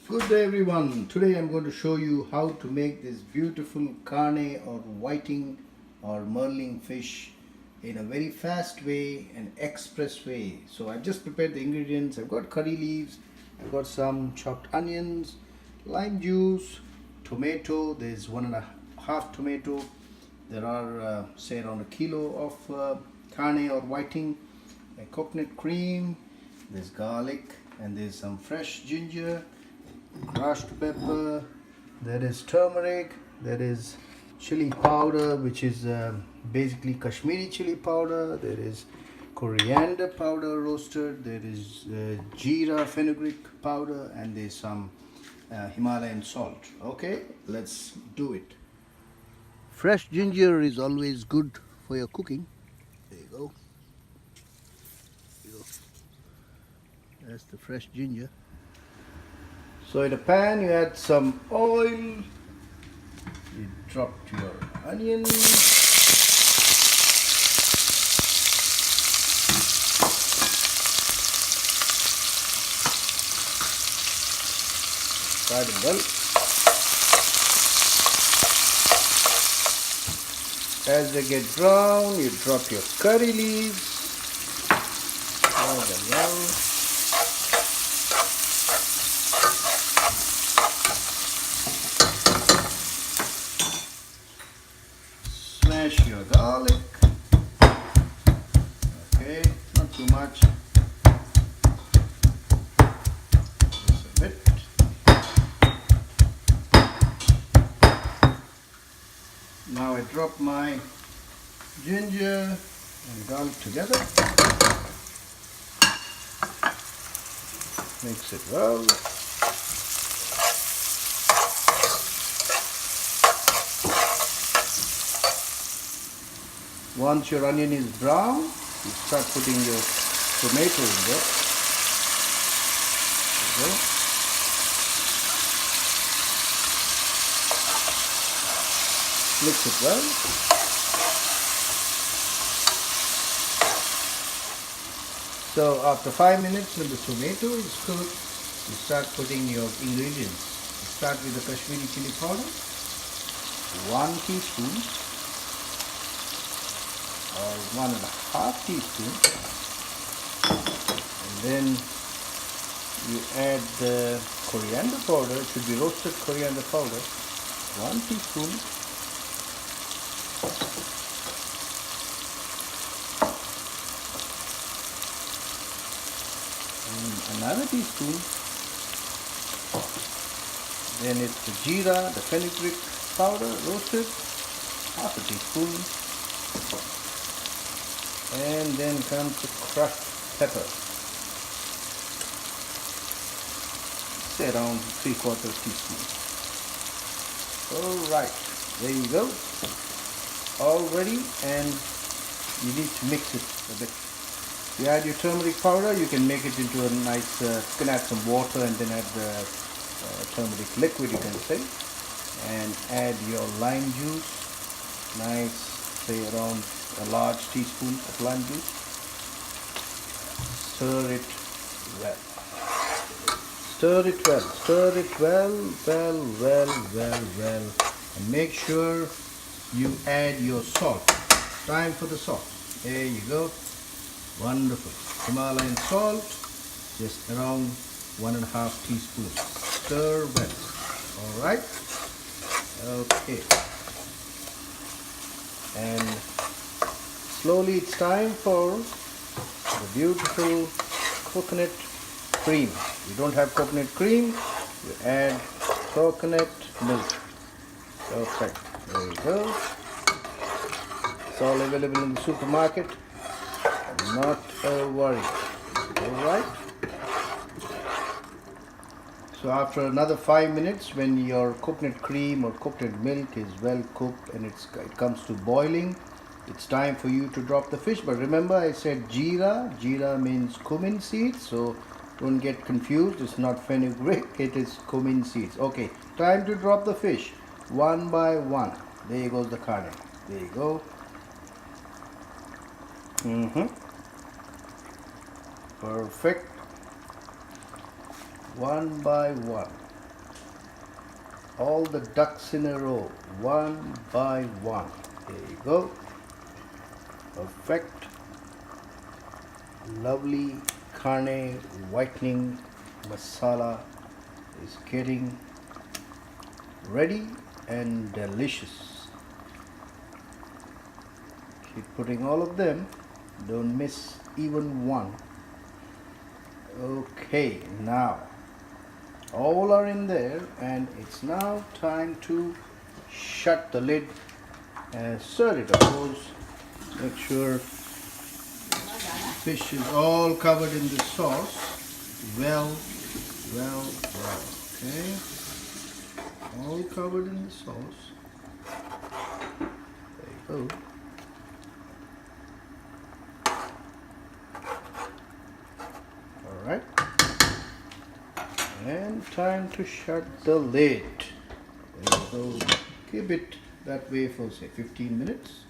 Good day everyone. Today I'm going to show you how to make this beautiful carne or whiting or marling fish in a very fast way and express way. So I've just prepared the ingredients. I've got curry leaves, I've got some chopped onions, lime juice, tomato. There's 1.5 tomato. There are say around a kilo of carne or whiting, coconut cream, there's garlic, and there's some fresh ginger, crushed pepper, there is turmeric, there is chili powder, which is basically Kashmiri chili powder, there is coriander powder roasted, there is jeera fenugreek powder, and there's some Himalayan salt. Okay, let's do it. Fresh ginger is always good for your cooking. There you go. That's the fresh ginger. So in a pan you add some oil, you drop your onions, fry them well. As they get brown, you drop your curry leaves, fry them well. Smash your garlic, okay, not too much, just a bit. Now I drop my ginger and garlic together, mix it well. Once your onion is brown, you start putting your tomato in there. Okay. Mix it well. So after 5 minutes when the tomato is cooked, you start putting your ingredients. You start with the Kashmiri chili powder, 1 teaspoon. Or 1.5 teaspoon, and then you add the coriander powder. It should be roasted coriander powder, 1 teaspoon. And another teaspoon. Then it's the jeera, the fenugreek powder roasted, 1/2 teaspoon. And then comes the crushed pepper, say around 3/4 teaspoon. Alright, there you go, all ready, and you need to mix it a bit. You add your turmeric powder, you can make it into a nice, you can add some water and then add the turmeric liquid, you can say, and add your lime juice, nice, say around a large teaspoon of lime juice. Stir it well. Stir it well. Stir it well. And make sure you add your salt. Time for the salt. There you go. Wonderful. Himalayan salt, just around 1.5 teaspoons. Stir well. Alright. Okay. And slowly it's time for the beautiful coconut cream. If you don't have coconut cream, you add coconut milk. Okay, there you go. It's all available in the supermarket. Not a worry. Alright. So after another 5 minutes, when your coconut cream or coconut milk is well cooked and it comes to boiling, it's time for you to drop the fish. But remember, I said jeera. Jeera means cumin seeds, so don't get confused. It's not fenugreek, it is cumin seeds. Okay, time to drop the fish, one by one. There goes the carne. There you go. Perfect. One by one. all the ducks in a row, one by one. There you go. Perfect. Lovely carne whitening masala is getting ready and delicious. Keep putting all of them, don't miss even one. Okay, now all are in there, and it's now time to shut the lid and stir it. Of course, make sure fish is all covered in the sauce. Well. Okay, all covered in the sauce. There you go. All right, and time to shut the lid. There you go. Keep it that way for say 15 minutes.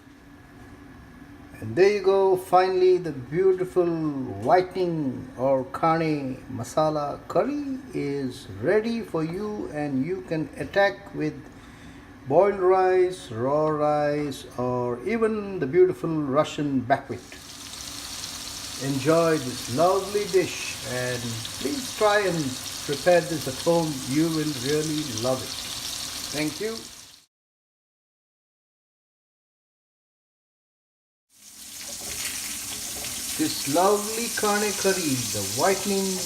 And there you go, finally the beautiful whitening or carne masala curry is ready for you, and you can attack with boiled rice, raw rice, or even the beautiful Russian buckwheat. Enjoy this lovely dish, and please try and prepare this at home. You will really love it. Thank you. This lovely carne curry, the whitening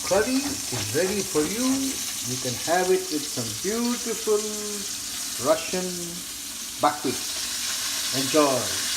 curry, is ready for you. You can have it with some beautiful Russian buckwheat. Enjoy.